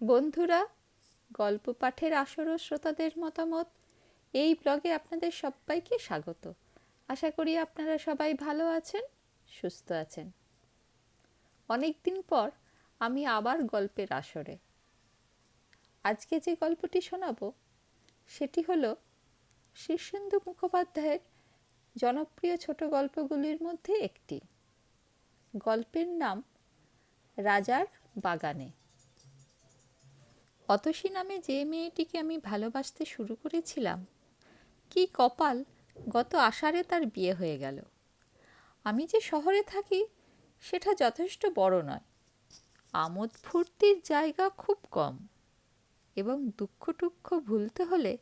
বন্ধুরা, গল্প পাঠের আসর ও শ্রোতাদের মতামত এই ব্লগে আপনাদের সবাইকে স্বাগত। আশা করি আপনারা সবাই ভালো আছেন, সুস্থ আছেন। অনেক দিন পর আমি আবার গল্পের আসরে। আজকে যে গল্পটি শোনাবো সেটি হলো শীর্ষেন্দু মুখোপাধ্যায়ের জনপ্রিয় ছোট গল্পগুলির মধ্যে একটি। গল্পের নাম রাজার বাগানে। অতসী নামে যে মেয়েটিকে আমি ভালোবাসতে শুরু করেছিলাম, কি কপাল, গত আষাঢ়ে তার বিয়ে হয়ে গেল। আমি যে শহরে থাকি সেটা যথেষ্ট বড় নয়, আমোদ ফুর্তির জায়গা খুব কম, এবং দুঃখ টুক্ষ ভুলতে হলে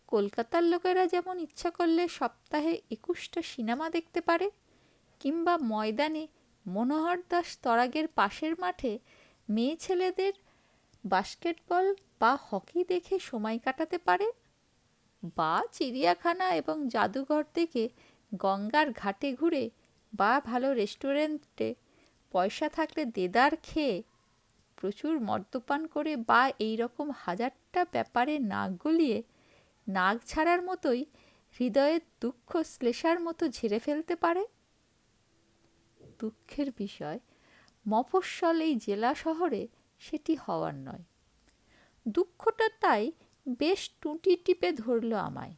কলকাতার লোকেরা যেমন ইচ্ছা করলে সপ্তাহে 21টা সিনেমা দেখতে পারে, কিংবা ময়দানে মনোহর দাস তরাগের পাশের মাঠে মেয়ে ছেলেদের বাস্কেটবল বা হকি দেখে সময় কাটাতে পারে, বা চিড়িয়াখানা এবং জাদুঘর দেখে গঙ্গার ঘাটে ঘুরে, বা ভালো রেস্টুরেন্টে পয়সা থাকলে দেদার খেয়ে প্রচুর মদ্যপান করে, বা এই রকম হাজারটা ব্যাপারে নাক গলিয়ে নাক ছাড়ার মতোই হৃদয়ের দুঃখ শ্লেষার মতো ঝেড়ে ফেলতে পারে। দুঃখের বিষয়, মফস্বল এই জেলা শহরে সেটি হওয়ার নয়। দুঃখটা তাই বেশ টুঁটি টিপে ধরল আমায়।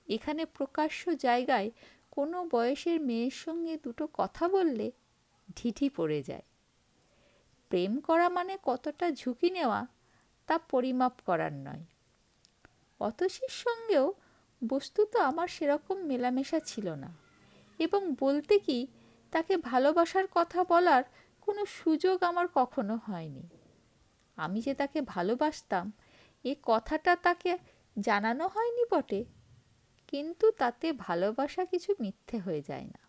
এখানে প্রকাশ্য জায়গায় কোনো বয়সের মেয়ের সঙ্গে দুটো কথা বললে ঢিঠি পড়ে যায়। প্রেম করা মানে কতটা ঝুঁকি নেওয়া তা পরিমাপ করার নয়। অতসীর সঙ্গেও বস্তুত আমার সেরকম মেলামেশা ছিল না, এবং বলতে কি, তাকে ভালোবাসার কথা বলার কোনো সুযোগ আমার কখনো হয়নি। আমি যে তাকে ভালোবাসতাম এ কথাটা তাকে জানানো হয়নি বটে, কিন্তু তাতে ভালোবাসা কিছু মিথ্যে হয়ে যায় না।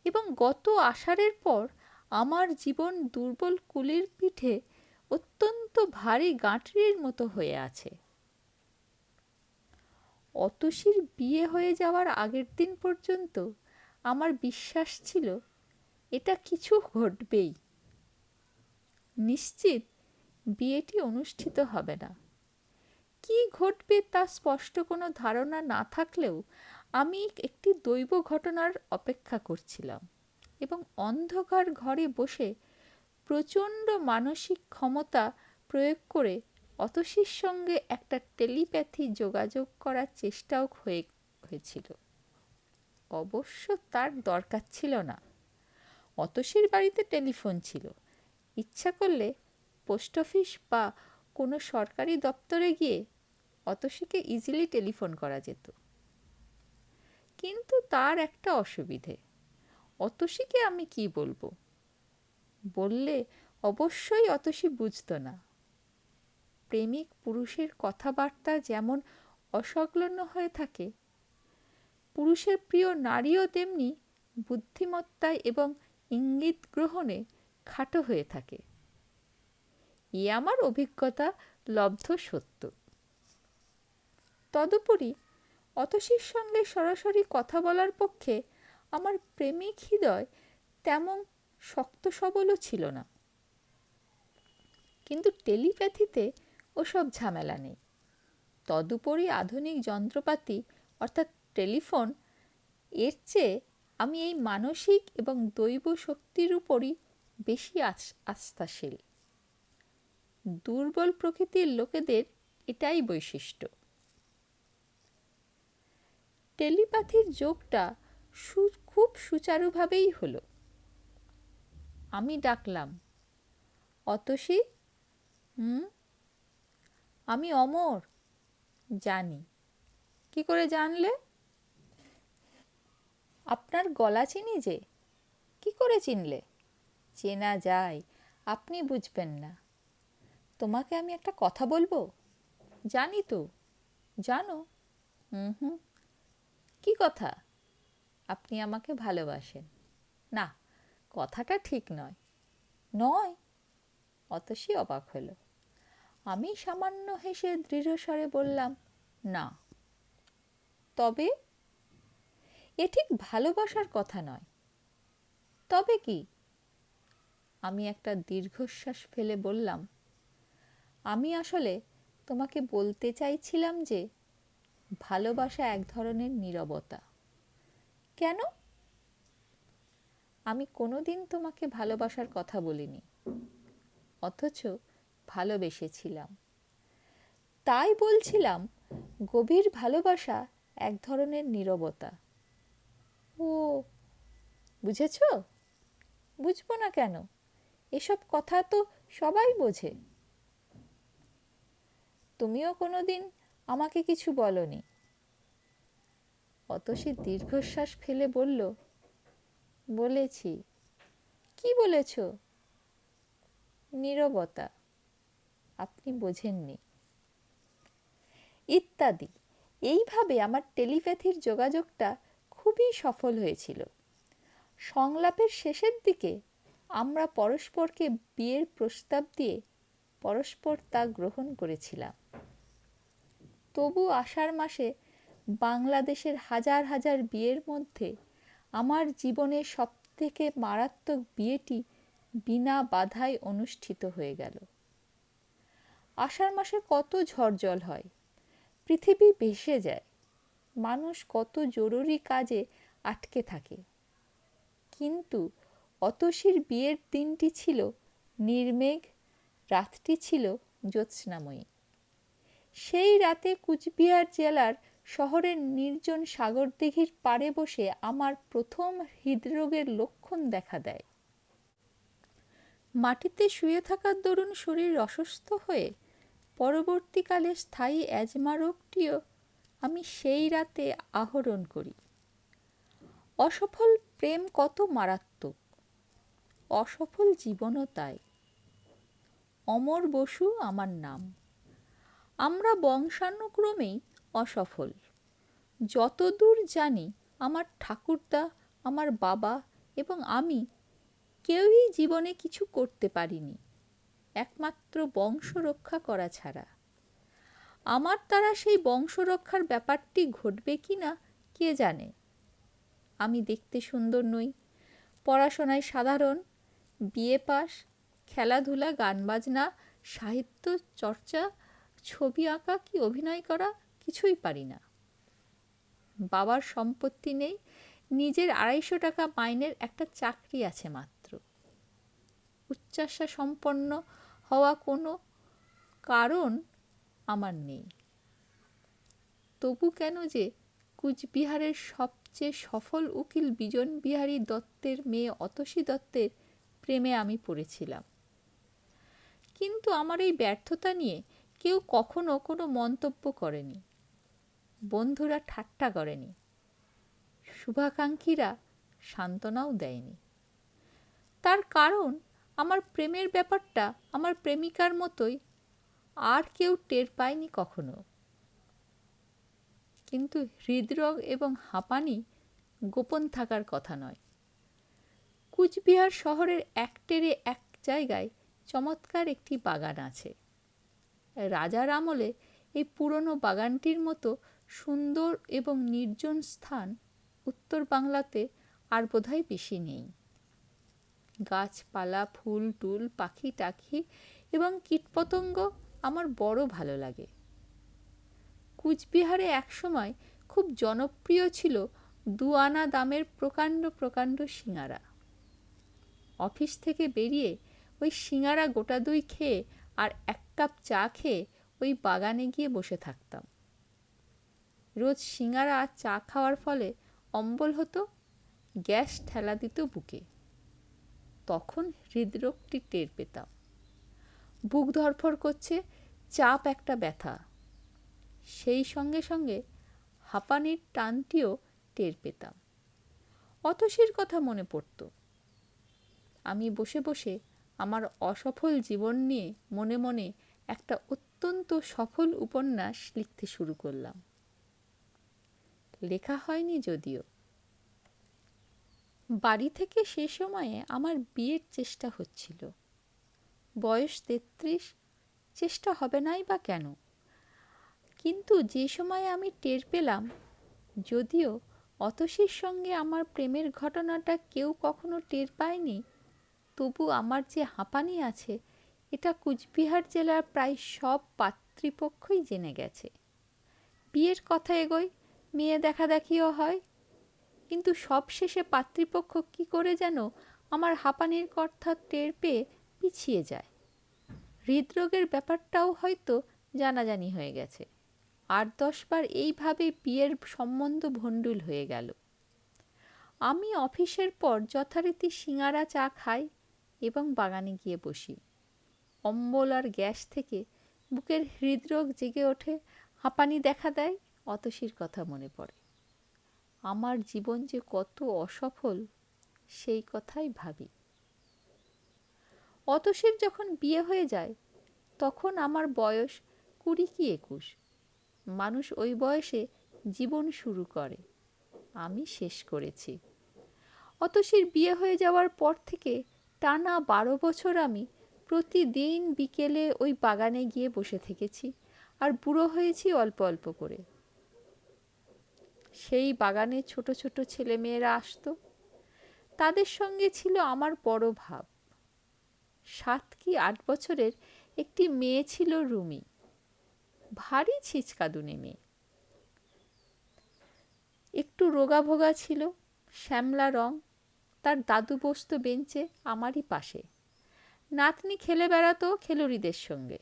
এবং গত আষাঢ়ের পর আমার জীবন দুর্বল কুলির পিঠে অত্যন্ত ভারী গাঁটরির মতো হয়ে আছে। অতসীর বিয়ে হয়ে যাওয়ার আগের দিন পর্যন্ত আমার বিশ্বাস ছিল এটা কিছু ঘটবেই। নিশ্চিত বিয়েটি অনুষ্ঠিত হবে না। কি ঘটবে তা স্পষ্ট কোনো ধারণা না থাকলেও আমি একটি দৈব ঘটনার অপেক্ষা করছিলাম, এবং অন্ধকার ঘরে বসে প্রচণ্ড মানসিক ক্ষমতা প্রয়োগ করে অতসীর সঙ্গে একটা টেলিপ্যাথি যোগাযোগ করার চেষ্টাও হয়েছিল। অবশ্য তার দরকার ছিল না। অতসীর বাড়িতে টেলিফোন ছিল, ইচ্ছা করলে পোস্ট অফিস বা কোনো সরকারি দপ্তরে গিয়ে অতসীকে ইজিলি টেলিফোন করা যেত। কিন্তু তার একটা অসুবিধে, অতসীকে আমি কি বলবো? বললে অবশ্যই অতসী বুঝতো না। প্রেমিক পুরুষের কথাবার্তা যেমন অসংলগ্ন হয়ে থাকে, পুরুষের প্রিয় নারীও তেমনি বুদ্ধিমত্তায় এবং ইঙ্গিত গ্রহণে খাটো হয়ে থাকে। এ আমার অভিজ্ঞতা লব্ধ সত্য। তদুপরি অতসীর সঙ্গে সরাসরি কথা বলার পক্ষে আমার প্রেমিক হৃদয় তেমন শক্ত সবলও ছিল না। কিন্তু টেলিপ্যাথিতে ওসব ঝামেলা নেই। তদুপরি আধুনিক যন্ত্রপাতি অর্থাৎ টেলিফোন, এর চেয়ে আমি এই মানসিক এবং দৈব শক্তির উপরই বেশি আস্থাশীল। দুর্বল প্রকৃতির লোকেদের এটাই বৈশিষ্ট্য। টেলিপ্যাথির যোগটা খুব সুচারুভাবেই হলো। আমি ডাকলাম, অতসী। আমি অমর। জানি। কি করে জানলে? আপনার গলা চিনি যে। কি করে চিনলে? চেনা যায়, আপনি বুঝবেন না। তোমাকে আমি একটা কথা বলবো। জানি তো। জানো? হুম। কি কথা? আপনি আমাকে ভালোবাসেন। না, কথাটা ঠিক নয়। নয়? অতসী অবাক হলো। আমি সামান্য হেসে দৃঢ়স্বরে বললাম, না। তবে? এ ঠিক ভালোবাসার কথা নয়। তবে কি? আমি একটা দীর্ঘশ্বাস ফেলে বললাম, আমি আসলে তোমাকে বলতে চাইছিলাম যে ভালোবাসা এক ধরনের নীরবতা। কেন? আমি কোনোদিন তোমাকে ভালোবাসার কথা বলিনি, অথচ ভালোবেসেছিলাম। তাই বলছিলাম গভীর ভালোবাসা এক ধরনের নীরবতা। ও, বুঝেছ? বুঝবো না কেন? এসব কথা তো সবাই বোঝে। তুমিও কোনোদিন আমাকে কিছু বলনি। অতসী দীর্ঘশ্বাস ফেলে বলল, বলেছি। কি বলেছ? নীরবতা। আপনি বোঝেননি। ইত্যাদি। এইভাবে আমার টেলিপ্যাথির যোগাযোগটা খুবই সফল হয়েছিল। সংলাপের শেষের দিকে আমরা পরস্পরকে বিয়ের প্রস্তাব দিয়ে পরস্পর তা গ্রহণ করেছিলাম। তবু আষাঢ় মাসে বাংলাদেশের হাজার হাজার বিয়ের মধ্যে আমার জীবনের সবথেকে মারাত্মক বিয়েটি বিনা বাধায় অনুষ্ঠিত হয়ে গেল। আষাঢ় মাসে কত ঝড় জল হয়, পৃথিবী ভেসে যায়, মানুষ কত জরুরি কাজে আটকে থাকে, কিন্তু অতসীর বিয়ের দিনটি ছিল নির্মেঘ, রাতটি ছিল জ্যোৎস্নাময়ী। সেই রাতে কুচবিহার জেলার শহরের নির্জন সাগরদিঘির পাড়ে বসে আমার প্রথম হৃদরোগের লক্ষণ দেখা দেয়। মাটিতে শুয়ে থাকার দরুন শরীর অসুস্থ হয়ে পরবর্তীকালে স্থায়ী অ্যাজমা রোগটিও আমি সেই রাতে আহরণ করি। অসফল প্রেম কত মারাত্মক, অসফল জীবনও তাই। অমর বসু আমার নাম। আমরা বংশানুক্রমেই অসফল। যতদূর জানি আমার ঠাকুরদা, আমার বাবা এবং আমি কেউই জীবনে কিছু করতে পারিনি, একমাত্র বংশ রক্ষা করা ছাড়া। আমার দ্বারা সেই বংশ রক্ষার ব্যাপারটি ঘটবে কি না কে জানে। আমি দেখতে সুন্দর নই, পড়াশোনায় সাধারণ, বিএ পাস, খেলাধুলা, গান বাজনা, সাহিত্য চর্চা, ছবি আঁকা কি অভিনয় করা কিছুই পারি না। বাবার সম্পত্তি নেই, নিজের 250 টাকা মাইনের একটা চাকরি আছে মাত্র। উচ্চাশা সম্পন্ন হওয়া কোনো কারণ আমার নেই। তবু কেন যে কুচবিহারের সবচেয়ে সফল উকিল বিজন বিহারী দত্তের মেয়ে অতসী দত্তের প্রেমে আমি পড়েছিলাম। কিন্তু আমার এই ব্যর্থতা নিয়ে কেউ কখনো কোনো মন্তব্য করেনি, বন্ধুরা ঠাট্টা করেনি, শুভাকাঙ্ক্ষীরা সান্ত্বনাও দেয়নি। তার কারণ আমার প্রেমের ব্যাপারটা আমার প্রেমিকার মতোই আর কেউ টের পায়নি কখনো। কিন্তু হৃদরোগ এবং হাঁপানি গোপন থাকার কথা নয়। কুচবিহার শহরের একটেরে এক জায়গায় চমৎকার একটি বাগান আছে। রাজার আমলে এই পুরনো বাগানটির মতো সুন্দর এবং নির্জন স্থান উত্তর বাংলাতে আর বোধহয় বেশি নেই। গাছপালা, ফুল টুল, পাখি টাখি এবং কীটপতঙ্গ আমার বড় ভালো লাগে। কুচবিহারে একসময় খুব জনপ্রিয় ছিল 2 আনা দামের প্রকাণ্ড প্রকাণ্ড সিঙারা। অফিস থেকে বেরিয়ে ওই সিঙারা গোটা 2 খেয়ে আর 1 কাপ চা খেয়ে ওই বাগানে গিয়ে বসে থাকতাম। রোজ সিঙারা আর চা খাওয়ার ফলে অম্বল হতো, গ্যাস ঠেলা দিত বুকে। তখন হৃদরোগটি টের পেতাম। বুক ধড়ফড় করছে, চাপ একটা ব্যথা। সেই সঙ্গে সঙ্গে হাঁপানির টানটিও টের পেতাম। অতসীর কথা মনে পড়ত। আমি বসে বসে আমার অসফল জীবন নিয়ে মনে মনে একটা অত্যন্ত সফল উপন্যাস লিখতে শুরু করলাম। লেখা হয়নি যদিও। বাড়ি থেকে সে সময়ে আমার বিয়ের চেষ্টা হচ্ছিল। বয়স 33, চেষ্টা হবে নাই বা কেন। কিন্তু যে সময়ে আমি টের পেলাম, যদিও অতসীর সঙ্গে আমার প্রেমের ঘটনাটা কেউ কখনো টের পায়নি, তবু আমার যে হাঁপানি আছে এটা কুচবিহার জেলার প্রায় সব পাত্রীপক্ষই জেনে গেছে। বিয়ের কথা এগোয়, মেয়ে দেখাদেখিও হয়, কিন্তু সবশেষে পাত্রীপক্ষ কি করে যেন আমার হাঁপানির কথা টের পেয়ে পিছিয়ে যায়। হৃদরোগের ব্যাপারটাও হয়তো জানাজানি হয়ে গেছে। ৮-১০ বার এইভাবে বিয়ের সম্বন্ধ ভণ্ডুল হয়ে গেল। আমি অফিসের পর যথারীতি সিঙাড়া চা খাই এবং বাগানে গিয়ে বসি। অম্বল আর গ্যাস থেকে বুকের হৃদরোগ জেগে ওঠে, হাঁপানি দেখা দেয়, অতসীর কথা মনে পড়ে। আমার জীবন যে কত অসফল সেই কথাই ভাবি। অতসীর যখন বিয়ে হয়ে যায় তখন আমার বয়স 20 কি 21। মানুষ ওই বয়সে জীবন শুরু করে, আমি শেষ করেছি। অতসীর বিয়ে হয়ে যাওয়ার পর থেকে টানা 12 বছর আমি প্রতিদিন বিকেলে ওই বাগানে গিয়ে বসে থেকেছি আর বুড়ো হয়েছি অল্প অল্প করে। সেই বাগানে ছোট ছোট ছেলেমেয়েরা আসতো, তাদের সঙ্গে ছিল আমার বড় ভাব। 7 কি 8 বছরের একটি মেয়ে ছিল রুমি, ভারী ছিচকাদুনে মেয়ে। একটু রোগাভোগা ছিল, শ্যামলা রং। তার দাদু বসত বেঞ্চে আমারই পাশে। নাতনি খেলে বেড়াতো খেলুড়িদের সঙ্গে।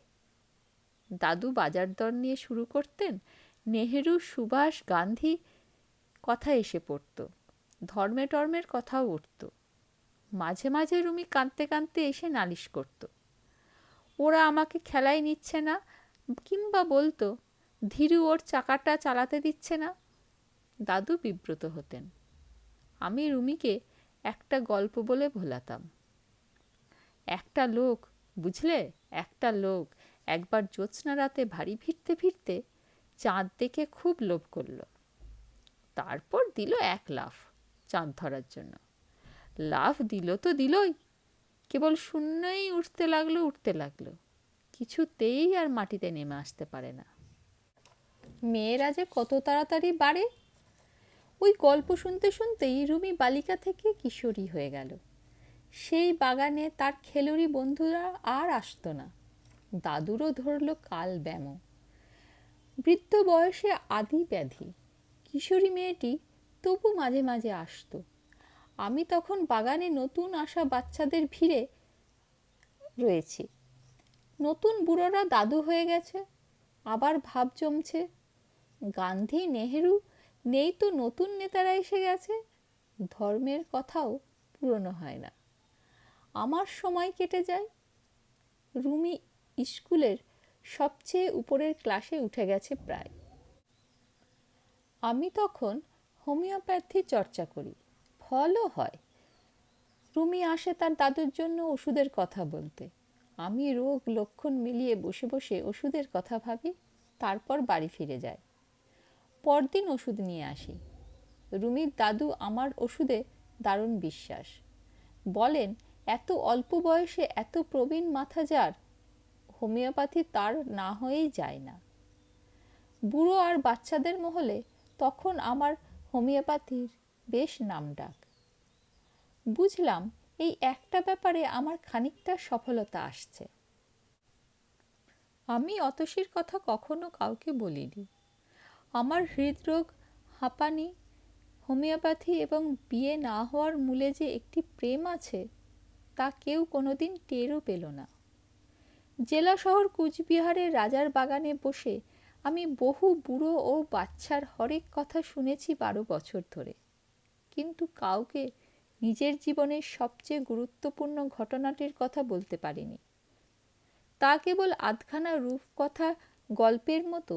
দাদু বাজার দর নিয়ে শুরু করতেন, নেহেরু, সুভাষ, গান্ধী কথা এসে পড়ত, ধর্মে টর্মের কথাও উঠত। মাঝে মাঝে রুমি কাঁদতে কাঁদতে এসে নালিশ করত, ওরা আমাকে খেলায় নিচ্ছে না, কিংবা বলতো ধীরু ওর চাকাটা চালাতে দিচ্ছে না। দাদু বিব্রত হতেন। আমি রুমিকে একটা গল্প বলে ভোলাতাম। একটা লোক, বুঝলে, একটা লোক একবার জ্যোৎস্না রাতে বাড়ি ফিরতে ফিরতে চাঁদ দেখে খুব লোভ করল। তারপর দিল 1 লাফ চাঁদ ধরার জন্য। লাফ দিল তো দিলই, কেবল শূন্যই উঠতে লাগলো, কিছুতেই আর মাটিতে নেমে আসতে পারে না। মেয়েরা যে কত তাড়াতাড়ি বাড়ে। ওই গল্প শুনতে শুনতেই রুমি বালিকা থেকে কিশোরী হয়ে গেল। সেই বাগানে তার খেলুড়ি বন্ধুরা আর আসতো না। দাদুরও ধরল কাল ব্যামো। বৃদ্ধ বয়সে আদি ব্যাধি। কিশোরী মেয়েটি তবু মাঝে মাঝে আসতো। আমি তখন বাগানে নতুন আসা বাচ্চাদের ভিড়ে রয়েছি। নতুন বুড়োরা দাদু হয়ে গেছে, আবার ভাব জমছে। গান্ধী, নেহেরু নেই তো নতুন নেতারা এসে গেছে। ধর্মের কথাও পুরনো হয় না। আমার সময় কেটে যায়। রুমি স্কুলের সবচেয়ে উপরের ক্লাসে উঠে গেছে প্রায়। আমি তখন হোমিওপ্যাথি চর্চা করি, ফলও হয়। রুমি আসে তার দাদুর জন্য ওষুধের কথা বলতে। আমি রোগ লক্ষণ মিলিয়ে বসে বসে ওষুধের কথা ভাবি, তারপর বাড়ি ফিরে যাই। পরদিন ওষুধ নিয়ে আসি। রুমির দাদু আমার ওষুধে দারুণ বিশ্বাস। বলেন, এত অল্প বয়সে এত প্রবীণ মাথা যার, হোমিওপ্যাথি তার না হয়েই যায় না। বুড়ো আর বাচ্চাদের মহলে তখন আমার হোমিওপ্যাথির বেশ নামডাক। বুঝলাম এই একটা ব্যাপারে আমার খানিকটা সফলতা আসছে। আমি অতসীর কথা কখনো কাউকে বলিনি। আমার হৃদরোগ, হাঁপানি, হোমিওপ্যাথি এবং বিয়ে না হওয়ার মূলে যে একটি প্রেম আছে তা কেউ কোনোদিন টেরও পেল না। জেলা শহর কুচবিহারের রাজার বাগানে বসে আমি বহু বুড়ো ও বাচ্চার হরেক কথা শুনেছি 12 বছর ধরে, কিন্তু কাউকে নিজের জীবনের সবচেয়ে গুরুত্বপূর্ণ ঘটনাটির কথা বলতে পারিনি। তা কেবল আধখানা রূপকথা গল্পের মতো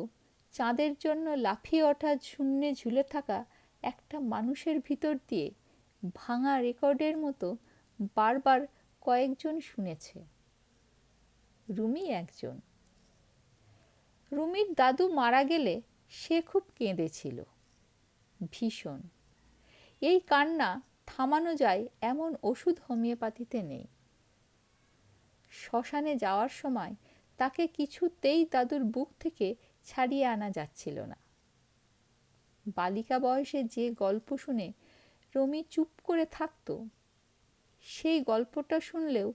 চাঁদের জন্য লাফিয়ে ওঠা শূন্যে ঝুলে থাকা একটা মানুষের ভিতর দিয়ে ভাঙা রেকর্ডের মতো বারবার কয়েকজন শুনেছে। রুমি একজন। রুমির দাদু মারা গেলে সে খুব কেঁদেছিল, ভীষণ। এই কান্না থামানো যায় এমন ওষুধ হোমিওপ্যাথিতে নেই। শ্মশানে যাওয়ার সময় তাকে কিছুতেই দাদুর বুক থেকে ছাড়িয়ে আনা যাচ্ছিল না। বালিকা বয়সে যে গল্প শুনে রুমি চুপ করে থাকত, সেই গল্পটা শুনলেও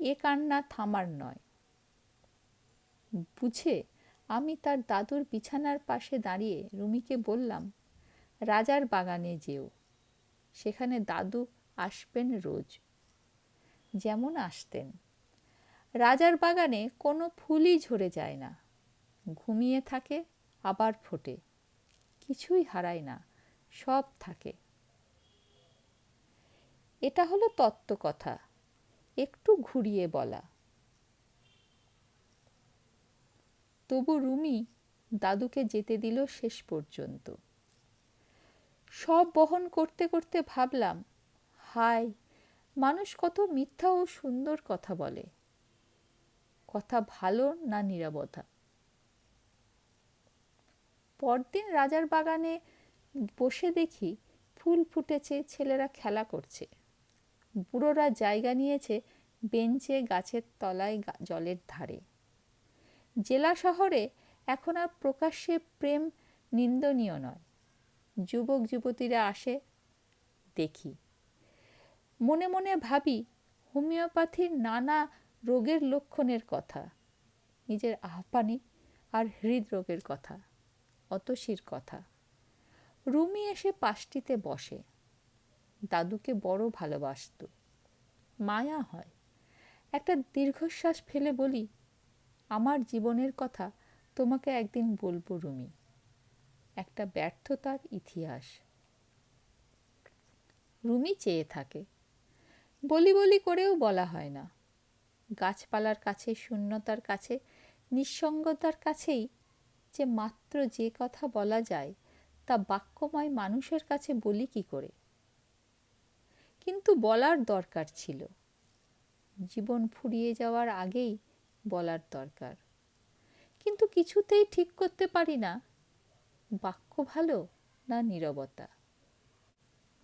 এ কান্না থামার নয়, বুঝে আমি তার দাদুর বিছানার পাশে দাঁড়িয়ে রুমিকে বললাম, রাজার বাগানে যেও, সেখানে দাদু আসবেন রোজ, যেমন আসতেন। রাজার বাগানে কোনো ফুলই ঝরে যায় না, ঘুমিয়ে থাকে আবার ফোটে, কিছুই হারায় না, সব থাকে। এটা হলো তত্ত্বকথা, একটু ঘুরিয়ে বলা। তবু রুমি দাদুকে যেতে দিল শেষ পর্যন্ত। সব বহন করতে করতে ভাবলাম, হায়, মানুষ কত মিথ্যা ও সুন্দর কথা বলে। কথা ভালো না নীরবতা। পরদিন রাজার বাগানে বসে দেখি ফুল ফুটেছে, ছেলেরা খেলা করছে, বুড়োরা জায়গা নিয়েছে বেঞ্চে, গাছের তলায়, জলের ধারে। জেলা শহরে এখন আর প্রকাশ্যে প্রেম নিন্দনীয় নয়। যুবক যুবতীরা আসে, দেখি, মনে মনে ভাবি হোমিওপ্যাথির নানা রোগের লক্ষণের কথা, নিজের আহ্বানী আর হৃদরোগের কথা, অতসীর কথা। রুমি এসে পাশটিতে বসে, দাদুকে বড় ভালোবাসত, মায়া হয়। একটা দীর্ঘশ্বাস ফেলে বলি, আমার জীবনের কথা তোমাকে একদিন বলবো রুমি, একটা ব্যর্থতার ইতিহাস। রুমি চেয়ে থাকে, বলি বলি করেও বলা হয় না। গাছপালার কাছে, শূন্যতার কাছে, নিঃসঙ্গতার কাছেই যে মাত্র যে কথা বলা যায়, তা বাক্যময় মানুষের কাছে বলি কি করে? কিন্তু বলার দরকার ছিল, জীবন ফুরিয়ে যাওয়ার আগেই বলার দরকার। কিন্তু কিছুতেই ঠিক করতে পারি না, বাক্য ভালো না নীরবতা।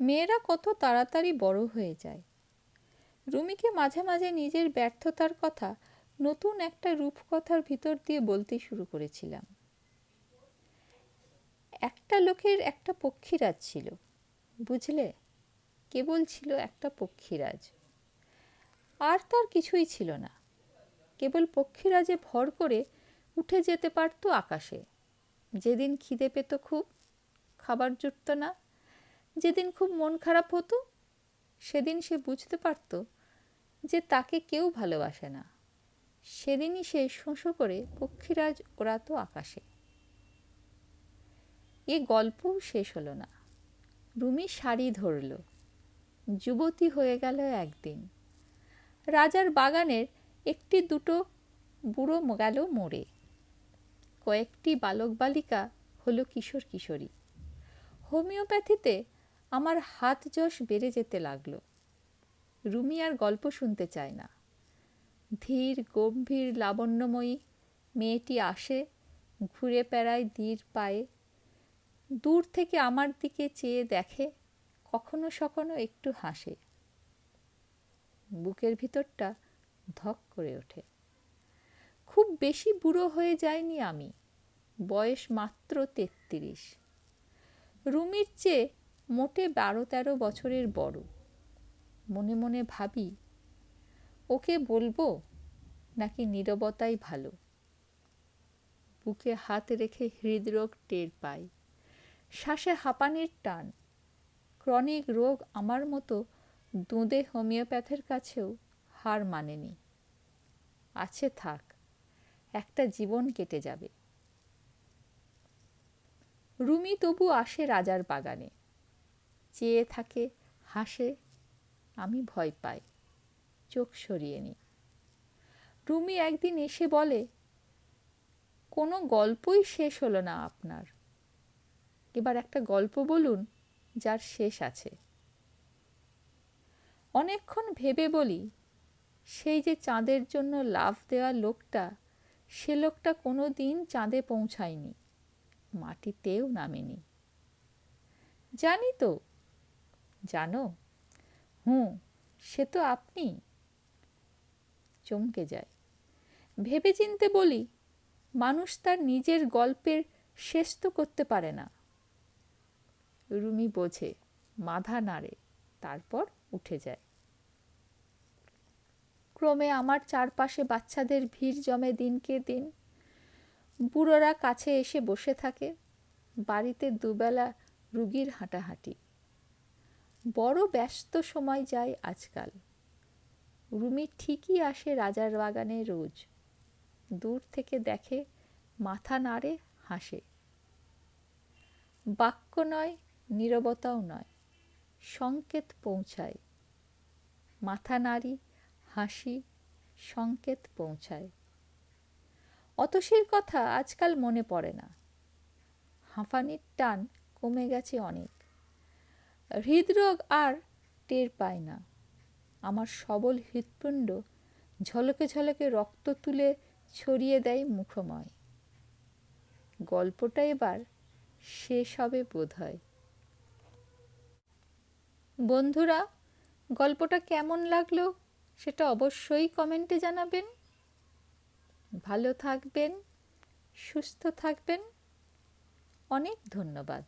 মেয়েরা কত তাড়াতাড়ি বড় হয়ে যায়। রুমিকে মাঝে মাঝে নিজের ব্যর্থতার কথা নতুন একটা রূপকথার ভিতর দিয়ে বলতে শুরু করেছিলাম। একটা লোকের একটা পক্ষীরাজ ছিল, বুঝলে, কেবল ছিল একটা পক্ষীরাজ, আর তার কিছুই ছিল না। কেবল পক্ষীরাজে ভর করে উঠে যেতে পারত আকাশে। যেদিন খিদে পেত খুব, খাবার জুটত না, যেদিন খুব মন খারাপ হতো, সেদিন সে বুঝতে পারত যে তাকে কেউ ভালোবাসে না। সেদিনই সে শোঁ করে পক্ষীরাজ ওড়াতো আকাশে। এ গল্পও শেষ হলো না। রুমি শাড়ি ধরল, যুবতী হয়ে গেল একদিন। রাজার বাগানের একটি দুটো বুড়ো গেল মরে, কয়েকটি বালক বালিকা হলো কিশোর কিশোরী। হোমিওপ্যাথিতে আমার হাত যশ বেড়ে যেতে লাগলো। রুমি আর গল্প শুনতে চায় না। ধীর গম্ভীর লাবণ্যময়ী মেয়েটি আসে, ঘুরে বেড়ায় ধীর পায়ে, দূর থেকে আমার দিকে চেয়ে দেখে, কখনো সখনো একটু হাসে। বুকের ভিতরটা ধক করে ওঠে। খুব বেশি বুড়ো হয়ে যায়নি আমি, বয়স মাত্র ৩৩। রুমির চেয়ে মোটে ১২-১৩ বছরের বড়। মনে মনে ভাবি, ওকে বলবো নাকি নীরবতাই ভালো। বুকে হাত রেখে হৃদরোগ টের পাই, শ্বাসে হাঁপানির টান। ক্রনিক রোগ আমার মতো দুঁদে হোমিওপ্যাথের কাছেও হার মানেনি। আছে থাক, একটা জীবন কেটে যাবে। রুমি তবু আসে রাজার বাগানে, চেয়ে থাকে, হাসে। আমি ভয় পাই, চোখ সরিয়ে নিই। রুমি একদিন এসে বলে, কোনো গল্পই শেষ হলো না আপনার, এবার একটা গল্প বলুন যার শেষ আছে। অনেকক্ষণ ভেবে বলি, সেই যে চাঁদের জন্য লাফ দেওয়া লোকটা, সে লোকটা কোনো দিন চাঁদে পৌঁছায়নি, মাটিতেও নামেনি। জানি তো। জানো? হুঁ, সে তো আপনি। চমকে যায়। ভেবে চিনতে বলি, মানুষ তার নিজের গল্পের শেষ তো করতে পারে না। রুমি বোঝে, মাথা নাড়ে, তারপর উঠে যায়। ক্রমে আমার চারপাশে বাচ্চাদের ভিড় জমে দিনকে দিন। বুড়োরা কাছে এসে বসে থাকে, বাড়িতে দুবেলা রুগীর হাঁটাহাঁটি। বড় ব্যস্ত সময় যায় আজকাল। রুমি ঠিকই আসে রাজার বাগানে রোজ। দূর থেকে দেখে, মাথা নাড়ে, হাসে। বাক্য নয়, নীরবতাও নয়, সংকেত পৌঁছায়। মাথা নাড়ি, হাসি, সংকেত পৌঁছায়। অতসীর কথা আজকাল মনে পড়ে না। হাঁফানির টান কমে গেছে অনেক। হৃদরোগ আর টের পায় না। আমার সবল হৃৎপিণ্ড ঝলকে ঝলকে রক্ত তুলে ছড়িয়ে দেয় মুখময়। গল্পটা এবার শেষ হবে বোধহয়। বন্ধুরা, গল্পটা কেমন লাগলো সেটা অবশ্যই কমেন্টে জানাবেন। ভালো থাকবেন, সুস্থ থাকবেন। অনেক ধন্যবাদ।